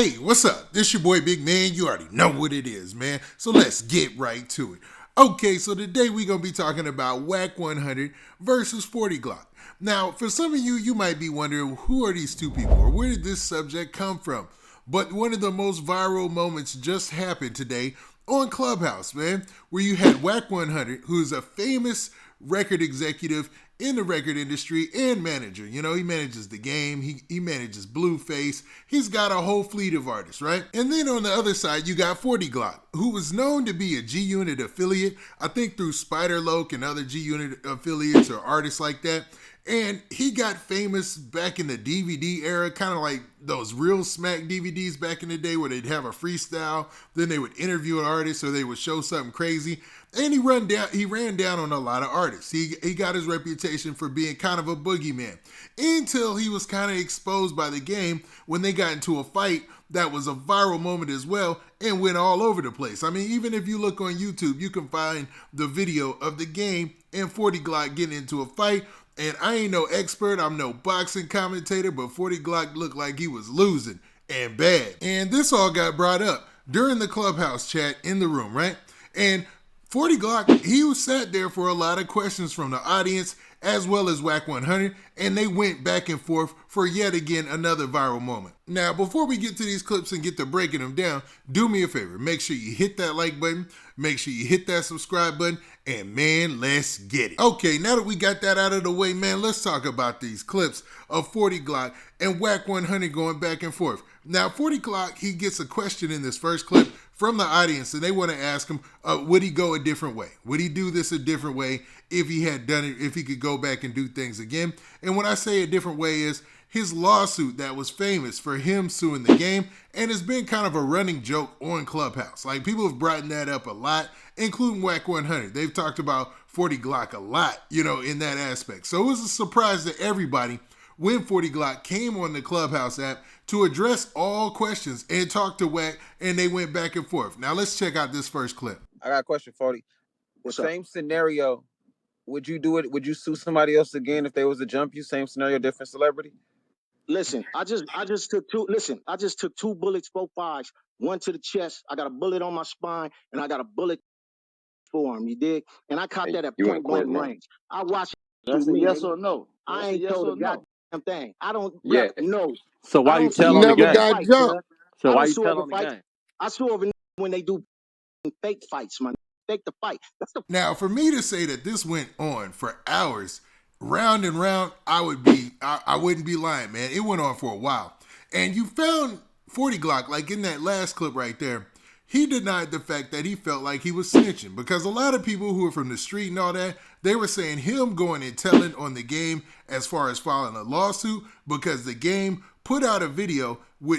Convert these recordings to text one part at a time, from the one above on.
Hey, what's up? This your boy Big Man. You already know what it is, man. So let's get right to it. Okay, so today we're going to be talking about Wack 100 versus 40 Glocc. Now, for some of you, you might be wondering, who are these two people or where did this subject come from? But one of the most viral moments just happened today on Clubhouse, man, where you had Wack 100, who's a famous record executive in the record industry and manager. You know, he manages the game, he manages Blueface, he's got a whole fleet of artists, right? And then on the other side, you got 40 Glocc, who was known to be a G-Unit affiliate, I think through Spider-Loc and other G-Unit affiliates or artists like that. And he got famous back in the DVD era, kind of like those Real Smack DVDs back in the day where they'd have a freestyle, then they would interview an artist or they would show something crazy. And he ran down on a lot of artists. He got his reputation for being kind of a boogeyman until he was kind of exposed by the game when they got into a fight that was a viral moment as well and went all over the place. I mean, even if you look on YouTube, you can find the video of the game and 40 Glocc getting into a fight. And I ain't no expert, I'm no boxing commentator, but 40 Glocc looked like he was losing and bad. And this all got brought up during the Clubhouse chat in the room, right? And 40 Glocc, he sat there for a lot of questions from the audience as well as Wack 100, and they went back and forth for yet again another viral moment. Now, before we get to these clips and get to breaking them down, do me a favor. Make sure you hit that like button, make sure you hit that subscribe button, and man, let's get it. Okay, now that we got that out of the way, man, let's talk about these clips of 40 Glocc and Wack 100 going back and forth. Now, 40 Glocc, he gets a question in this first clip from the audience, and they want to ask him, would he go a different way? Would he do this a different way if he had done it, if he could go back and do things again? And when I say a different way is his lawsuit that was famous for him suing the game, and it's been kind of a running joke on Clubhouse. Like, people have brought that up a lot, including Wack 100. They've talked about 40 Glocc a lot, you know, in that aspect. So it was a surprise to everybody when 40 Glocc came on the Clubhouse app to address all questions and talk to Wack, and they went back and forth. Now let's check out this first clip. I got a question, 40. What's Same scenario, would you do it? Would you sue somebody else again if they was to jump you? Same scenario, different celebrity? Listen, I just took two bullets, 4.5s, one to the chest. I got a bullet on my spine, and I got a bullet for him. You dig? And I caught that at point blank range. I watched. That's a yes or no. I ain't told a goddamn thing. I don't know. So why you tell You on the never game? got jumped. So why you tell on the game? I sue over when they do fake fights, man. Fake the fight. Now, for me to say that this went on for hours, round and round, I wouldn't be lying, man. It went on for a while. And you found 40 Glocc, like in that last clip right there, he denied the fact that he felt like he was snitching, because a lot of people who are from the street and all that, they were saying him going and telling on the game as far as filing a lawsuit because the game put out a video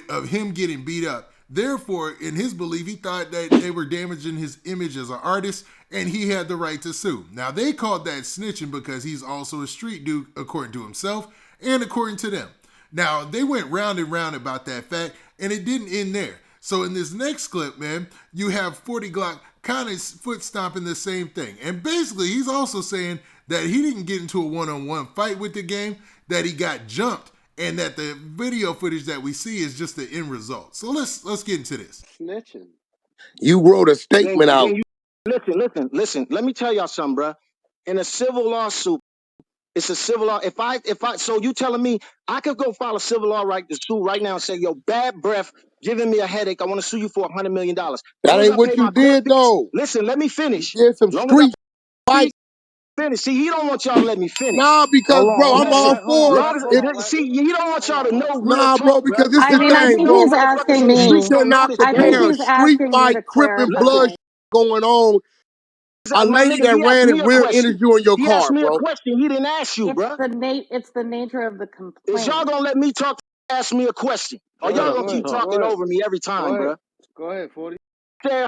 of him getting beat up. Therefore, in his belief, he thought that they were damaging his image as an artist and he had the right to sue. Now, they called that snitching because he's also a street dude, according to himself and according to them. Now, they went round and round about that fact, and it didn't end there. So in this next clip, man, you have 40 Glocc kind of foot stomping the same thing. And basically, he's also saying that he didn't get into a one-on-one fight with the game, that he got jumped, and that the video footage that we see is just the end result. So let's get into this. Snitching. You wrote a statement out. Listen. Let me tell y'all something, bro. In a civil lawsuit, it's a civil law. So you telling me I could go file a civil law right to sue right now and say, yo, bad breath, giving me a headache. I want to sue you for $100 million. That ain't what you did, though. Listen, let me finish. You did some street fight. Finish. See, he don't want y'all to let me finish. Nah, because, bro, I'm all for it. See, he don't want y'all to know. Nah, bro, because this is the thing, bro. He's asking me. You cannot compare a street fight, cripping blood going on. A lady that ran in real interview in your car, bro. He asked me a question. He didn't ask you, bro. It's the nature of the complaint. Is y'all gonna let me talk? Ask me a question, or y'all gonna keep talking over me every time, bro? Go ahead, 40. Say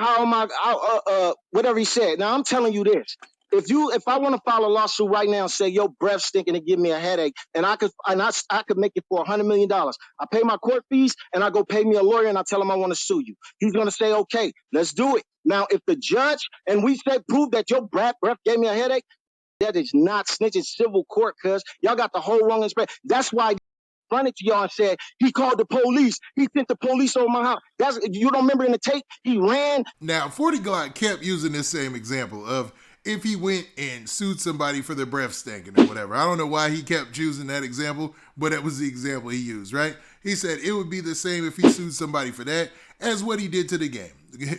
whatever he said. Now I'm telling you this. If I want to file a lawsuit right now and say your breath stinking and give me a headache, and I could make it for $100 million. I pay my court fees and I go pay me a lawyer and I tell him I want to sue you. He's gonna say, okay, let's do it. Now, if the judge and we say prove that your breath gave me a headache, that is not snitching civil court, cuz y'all got the whole wrong inspection. That's why fronted to y'all and said he called the police. He sent the police over my house. You don't remember in the tape? He ran. Now, 40 Glocc kept using this same example of if he went and sued somebody for their breath stinking or whatever. I don't know why he kept choosing that example, but that was the example he used, right? He said it would be the same if he sued somebody for that as what he did to the game.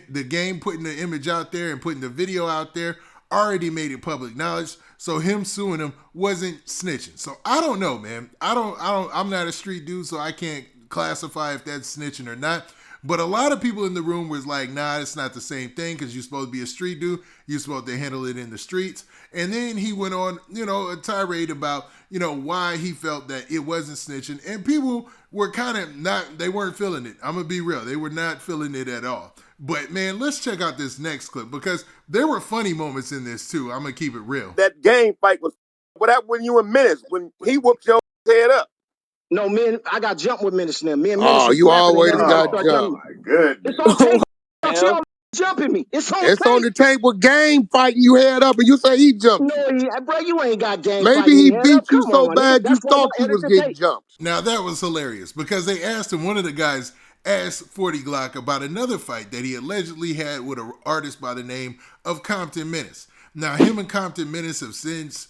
The game putting the image out there and putting the video out there already made it public knowledge, so him suing him wasn't snitching. So I don't know, man. I'm not a street dude, so I can't classify if that's snitching or not. But a lot of people in the room was like, nah, it's not the same thing because you're supposed to be a street dude. You're supposed to handle it in the streets. And then he went on, a tirade about, why he felt that it wasn't snitching. And people were kind of they weren't feeling it. I'm going to be real. They were not feeling it at all. But, man, let's check out this next clip because there were funny moments in this, too. I'm going to keep it real. That game fight was, what happened when you were Menace, when he whooped your head up? No, man, I got jumped with Menace now. Me and Menace. Oh, you always got jumped. Oh, my goodness. It's on tape. Y'all jumping me. It's on the tape with game fighting you head up and you say he jumped you. No, bro, you ain't got game Maybe fighting he head beat up. you Come so on, bad you that's why thought you y'all was edit the getting tape. jumped. Now, that was hilarious because they asked him, one of the guys asked 40 Glocc about another fight that he allegedly had with an artist by the name of Compton Menace. Now, him and Compton Menace have since,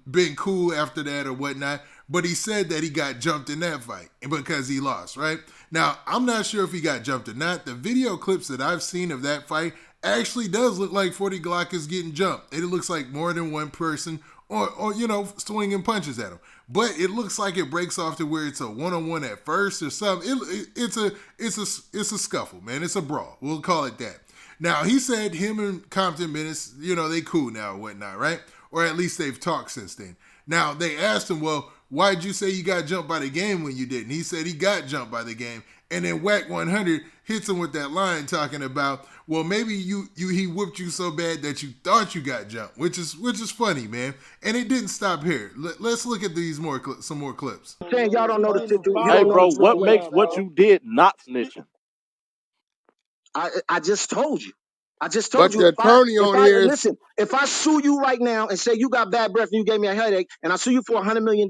been cool after that or whatnot, but he said that he got jumped in that fight because he lost, right? Now, I'm not sure if he got jumped or not. The video clips that I've seen of that fight actually does look like 40 Glocc is getting jumped. It looks like more than one person or swinging punches at him. But it looks like it breaks off to where it's a one-on-one at first or something. It's a scuffle, man. It's a brawl. We'll call it that. Now, he said him and Compton Menace, they cool now or whatnot, right? Or at least they've talked since then. Now, they asked him, well, why'd you say you got jumped by the game when you didn't? He said he got jumped by the game. And then Wack 100 hits him with that line talking about, well, maybe he whooped you so bad that you thought you got jumped, which is funny, man. And it didn't stop here. Let's look at some more clips. Saying y'all don't know the situation. Hey, bro, what makes what you did not snitching? I just told you. I just told but you. The attorney on here listen, if I sue you right now and say you got bad breath and you gave me a headache, and I sue you for $100 million,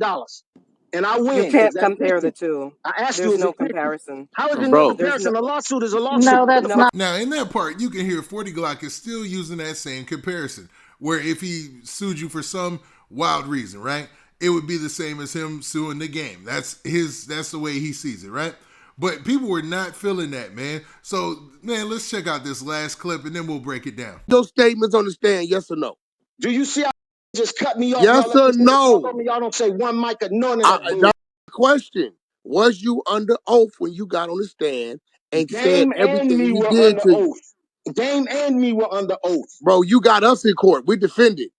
and I win, you can't compare the two. I asked There's you, no comparison. How is there no comparison? A lawsuit is a lawsuit. No, that's not. Now, in that part, you can hear 40 Glocc is still using that same comparison, where if he sued you for some wild reason, right, it would be the same as him suing the game. That's the way he sees it, right? But people were not feeling that, man. So, man, let's check out this last clip and then we'll break it down. Those statements on the stand, yes or no? Do you see how just cut me off? Yes or no? Y'all don't say one mic or none of that. That's the question. Was you under oath when you got on the stand and said everything you did to you? Dame and me were under oath. Bro, you got us in court. We defended.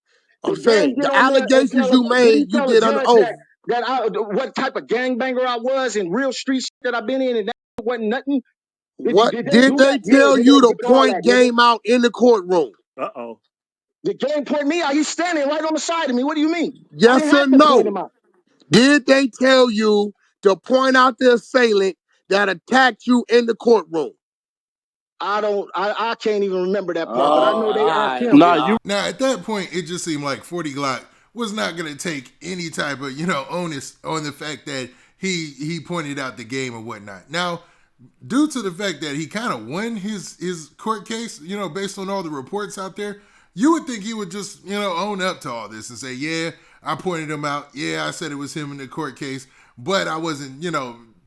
I'm saying the allegations you made, you did under oath. What type of gangbanger I was in real street that I've been in, and that wasn't nothing. Did they tell you to point game out in the courtroom? Uh-oh. The game point me out. He's standing right on the side of me. What do you mean? Yes or no? Did they tell you to point out the assailant that attacked you in the courtroom? I can't even remember that part, but I know they asked him. Now, at that point, it just seemed like 40 Glocc was not going to take any type of, onus on the fact that he pointed out the game or whatnot. Now, due to the fact that he kind of won his court case, based on all the reports out there, you would think he would just, own up to all this and say, yeah, I pointed him out. Yeah, I said it was him in the court case, but I wasn't,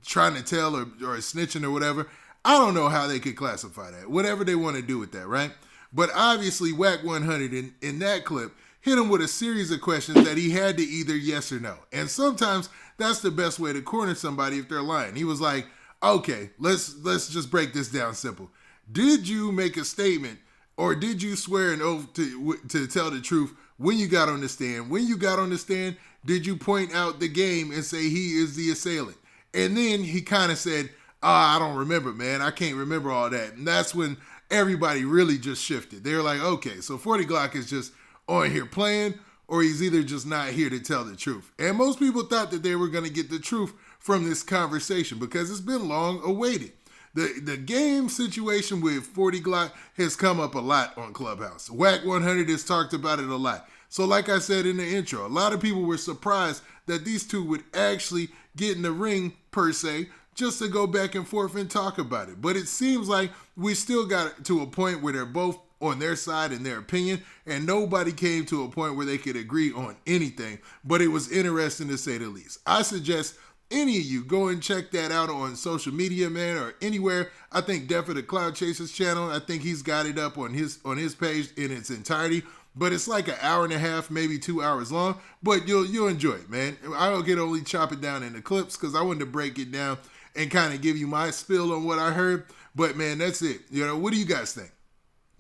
trying to tell or snitching or whatever. I don't know how they could classify that. Whatever they want to do with that, right? But obviously, Wack 100 in that clip hit him with a series of questions that he had to either yes or no. And sometimes that's the best way to corner somebody if they're lying. He was like, okay, let's just break this down simple. Did you make a statement or did you swear an oath to tell the truth when you got on the stand? When you got on the stand, did you point out the game and say he is the assailant? And then he kind of said, I don't remember, man. I can't remember all that. And that's when everybody really just shifted. They were like, okay, so 40 Glocc is just on here playing, or he's either just not here to tell the truth. And most people thought that they were going to get the truth from this conversation because it's been long awaited. The game situation with 40 Glocc has come up a lot on Clubhouse. Wack 100 has talked about it a lot. So like I said in the intro, a lot of people were surprised that these two would actually get in the ring per se, just to go back and forth and talk about it. But it seems like we still got to a point where they're both on their side in their opinion, and nobody came to a point where they could agree on anything. But it was interesting to say the least. I suggest any of you go and check that out on social media, man, or anywhere. I think Death of the Cloud Chasers channel, I think he's got it up on his page in its entirety. But it's like an hour and a half, maybe 2 hours long. But you'll enjoy it, man. I can only chop it down into clips because I wanted to break it down and kind of give you my spill on what I heard. But man, that's it. What do you guys think?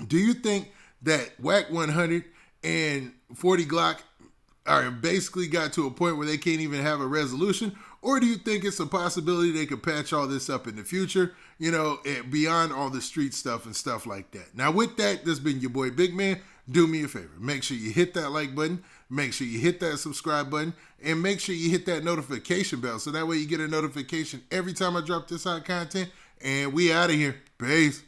Do you think that Wack 100 and 40 Glocc are basically got to a point where they can't even have a resolution? Or do you think it's a possibility they could patch all this up in the future, beyond all the street stuff and stuff like that? Now, with that, this has been your boy Big Man. Do me a favor. Make sure you hit that like button. Make sure you hit that subscribe button. And make sure you hit that notification bell so that way you get a notification every time I drop this hot content. And we out of here. Peace.